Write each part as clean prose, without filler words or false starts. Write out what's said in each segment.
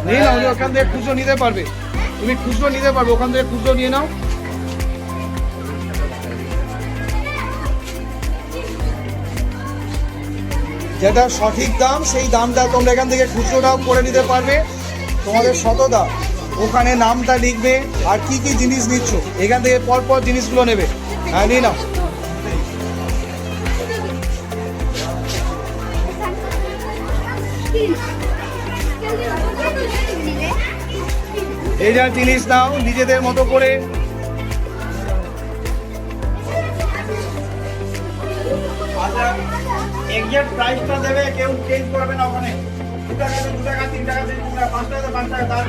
নিয়ে নাও, ওখান থেকে খুচরো নিতে পারবে, তুমি খুচরো নিতে পারবে, ওখান থেকে খুচরো নিয়ে নাও। যেটা সঠিক দাম সেই দামটা তোমরা এখান থেকে খুচরোটাও করে নিতে পারবে। তোমাদের শতদা ওখানে নামটা লিখবে আর কি কি জিনিস নিচ্ছ এখান থেকে পরপর জিনিসগুলো নেবে। হ্যাঁ নিয়ে নাও। এই যা জিনিস নাও নিজেদের মতো করে। আচ্ছা এক্সাক্ট প্রাইসটা দেবে, কেউ চেঞ্জ করবে না ওখানে। 2 টাকা 2 টাকা 3 টাকা 3 টাকা 5 টাকা 5 টাকা তার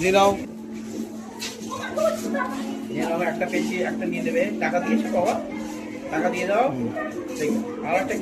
নিয়ে নাও। একটা পেয়েছি, একটা নিয়ে নেবে। টাকা দিয়েছো বাবা, টাকা দিয়ে দাও। ঠিক আছে, আর একটা